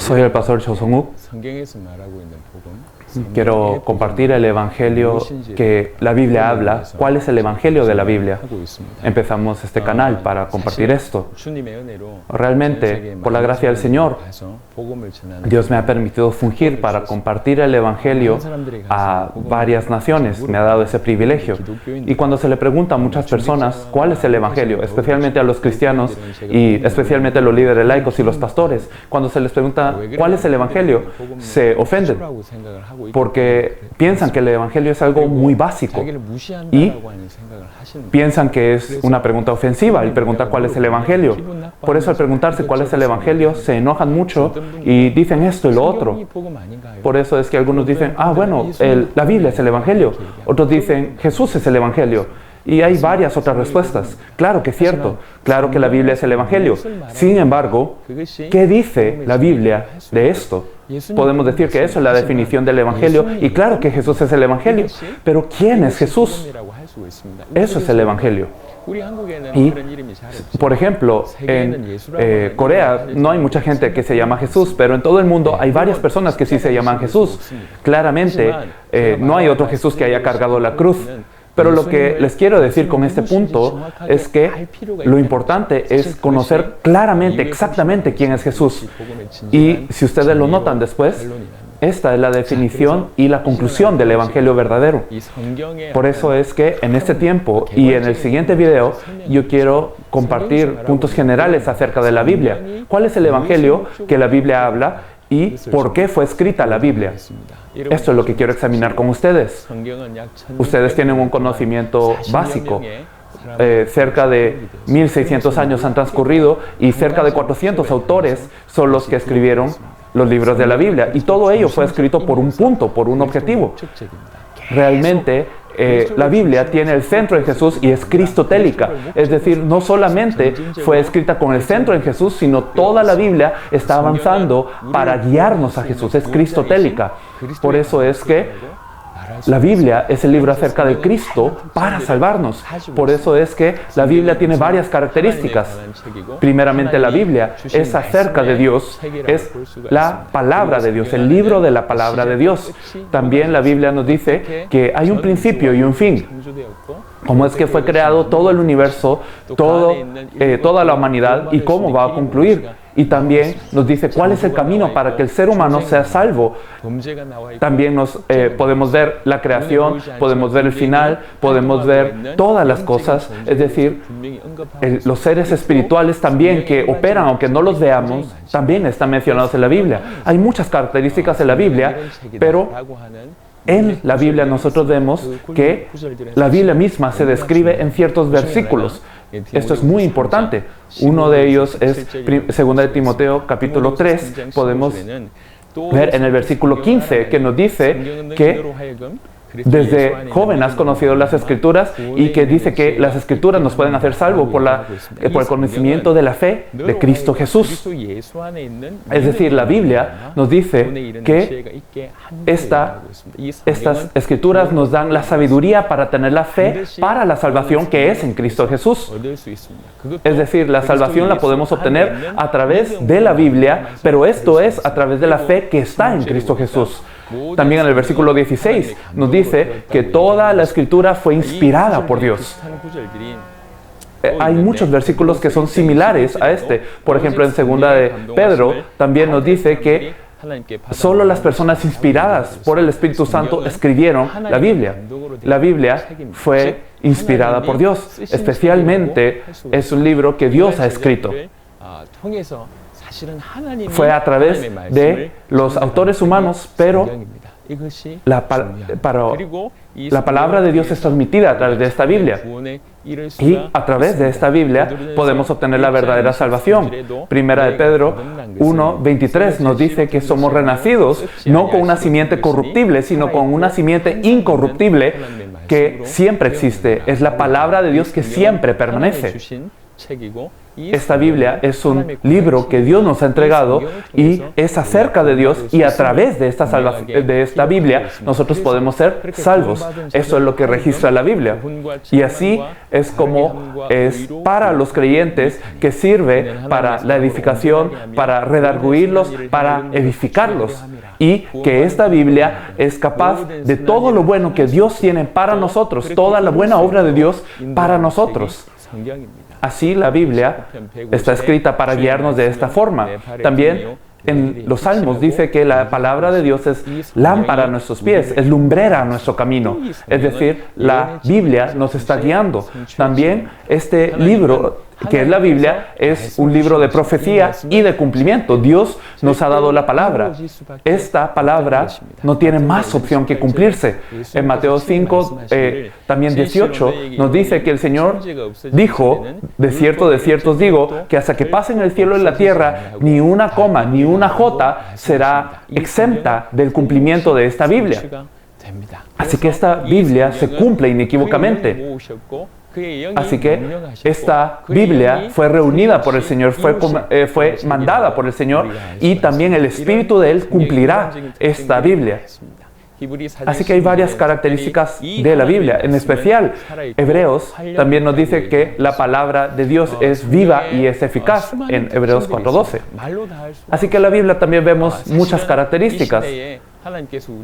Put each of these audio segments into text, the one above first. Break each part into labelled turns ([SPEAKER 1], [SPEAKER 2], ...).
[SPEAKER 1] Soy el pastor Cho Sung-wook. Quiero compartir el Evangelio que la Biblia habla. ¿Cuál es el Evangelio de la Biblia? Empezamos este canal para compartir esto. Realmente, por la gracia del Señor, Dios me ha permitido fungir para compartir el Evangelio a varias naciones. Me ha dado ese privilegio. Y cuando se le pregunta a muchas personas cuál es el Evangelio, especialmente a los cristianos y especialmente a los líderes laicos y los pastores, cuando se les pregunta cuál es el Evangelio, se ofenden porque piensan que el Evangelio es algo muy básico y piensan que es una pregunta ofensiva el preguntar cuál es el Evangelio. Por eso al preguntarse cuál es el Evangelio se enojan mucho y dicen esto y lo otro. Por eso es que algunos dicen, bueno, la Biblia es el Evangelio. Otros dicen, Jesús es el Evangelio. Y hay varias otras respuestas. Claro que es cierto, claro que la Biblia es el Evangelio. Sin embargo, ¿qué dice la Biblia de esto? Podemos decir que eso es la definición del Evangelio, y claro que Jesús es el Evangelio. Pero ¿quién es Jesús? Eso es el Evangelio. Y, por ejemplo, en Corea no hay mucha gente que se llama Jesús, pero en todo el mundo hay varias personas que sí se llaman Jesús. Claramente, no hay otro Jesús que haya cargado la cruz. Pero lo que les quiero decir con este punto es que lo importante es conocer claramente, exactamente quién es Jesús. Y si ustedes lo notan después, esta es la definición y la conclusión del Evangelio verdadero. Por eso es que en este tiempo y en el siguiente video yo quiero compartir puntos generales acerca de la Biblia. ¿Cuál es el Evangelio que la Biblia habla y por qué fue escrita la Biblia? Esto es lo que quiero examinar con ustedes. Ustedes tienen un conocimiento básico. Cerca de 1600 años han transcurrido y cerca de 400 autores son los que escribieron los libros de la Biblia. Y todo ello fue escrito por un punto, por un objetivo. Realmente, la Biblia tiene el centro en Jesús y es cristotélica. Es decir, no solamente fue escrita con el centro en Jesús, sino toda la Biblia está avanzando para guiarnos a Jesús. Es cristotélica. Por eso es que la Biblia es el libro acerca de Cristo para salvarnos. Por eso es que la Biblia tiene varias características. Primeramente, la Biblia es acerca de Dios, es la palabra de Dios, el libro de la palabra de Dios. También la Biblia nos dice que hay un principio y un fin. Cómo es que fue creado todo el universo, toda la humanidad y cómo va a concluir. Y también nos dice cuál es el camino para que el ser humano sea salvo. También podemos ver la creación, podemos ver el final, podemos ver todas las cosas. Es decir, los seres espirituales también que operan, aunque no los veamos, también están mencionados en la Biblia. Hay muchas características en la Biblia, pero en la Biblia nosotros vemos que la Biblia misma se describe en ciertos versículos. Esto es muy importante. Uno de ellos es 2 de Timoteo capítulo 3. Podemos ver en el versículo 15 que nos dice que desde joven has conocido las Escrituras y que dice que las Escrituras nos pueden hacer salvos por el conocimiento de la fe de Cristo Jesús. Es decir, la Biblia nos dice que estas Escrituras nos dan la sabiduría para tener la fe para la salvación que es en Cristo Jesús. Es decir, la salvación la podemos obtener a través de la Biblia, pero esto es a través de la fe que está en Cristo Jesús. También en el versículo 16 nos dice que toda la Escritura fue inspirada por Dios. Hay muchos versículos que son similares a este. Por ejemplo, en 2 de Pedro también nos dice que solo las personas inspiradas por el Espíritu Santo escribieron la Biblia. La Biblia fue inspirada por Dios. Especialmente es un libro que Dios ha escrito. Fue a través de los autores humanos, pero la palabra de Dios es transmitida a través de esta Biblia. Y a través de esta Biblia podemos obtener la verdadera salvación. Primera de Pedro 1:23 nos dice que somos renacidos no con una simiente corruptible, sino con una simiente incorruptible que siempre existe. Es la palabra de Dios que siempre permanece. Esta Biblia es un libro que Dios nos ha entregado y es acerca de Dios, y a través de esta Biblia nosotros podemos ser salvos. Eso es lo que registra la Biblia. Y así es como es para los creyentes, que sirve para la edificación, para redarguirlos, para edificarlos. Y que esta Biblia es capaz de todo lo bueno que Dios tiene para nosotros, toda la buena obra de Dios para nosotros. Así la Biblia está escrita para guiarnos de esta forma. También en los Salmos dice que la palabra de Dios es lámpara a nuestros pies, es lumbrera a nuestro camino. Es decir, la Biblia nos está guiando. También este libro, que es la Biblia, es un libro de profecía y de cumplimiento. Dios nos ha dado la palabra. Esta palabra no tiene más opción que cumplirse. En Mateo 5, también 18, nos dice que el Señor dijo, de cierto os digo, que hasta que pasen el cielo y la tierra, ni una coma, ni una jota será exenta del cumplimiento de esta Biblia. Así que esta Biblia se cumple inequívocamente. Así que esta Biblia fue reunida por el Señor, fue mandada por el Señor, y también el Espíritu de Él cumplirá esta Biblia. Así que hay varias características de la Biblia. En especial, Hebreos también nos dice que la palabra de Dios es viva y es eficaz, en Hebreos 4:12. Así que en la Biblia también vemos muchas características.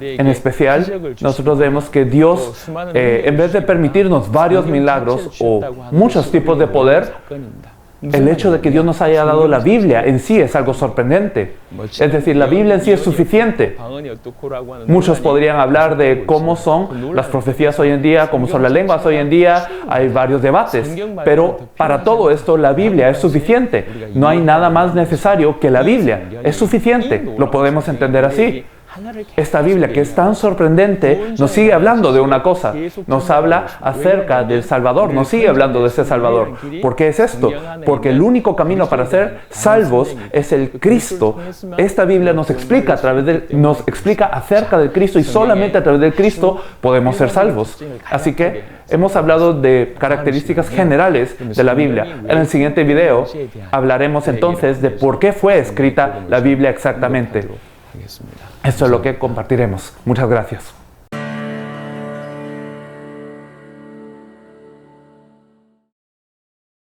[SPEAKER 1] En especial, nosotros vemos que Dios, en vez de permitirnos varios milagros o muchos tipos de poder, el hecho de que Dios nos haya dado la Biblia en sí es algo sorprendente. Es decir, la Biblia en sí es suficiente. Muchos podrían hablar de cómo son las profecías hoy en día, cómo son las lenguas hoy en día. Hay varios debates. Pero para todo esto, la Biblia es suficiente. No hay nada más necesario que la Biblia. Es suficiente. Lo podemos entender así. Esta Biblia, que es tan sorprendente, nos sigue hablando de una cosa. Nos habla acerca del Salvador, nos sigue hablando de ese Salvador. ¿Por qué es esto? Porque el único camino para ser salvos es el Cristo. Esta Biblia nos explica acerca del Cristo, y solamente a través del Cristo podemos ser salvos. Así que hemos hablado de características generales de la Biblia. En el siguiente video hablaremos entonces de por qué fue escrita la Biblia exactamente. Esto es lo que compartiremos. Muchas gracias.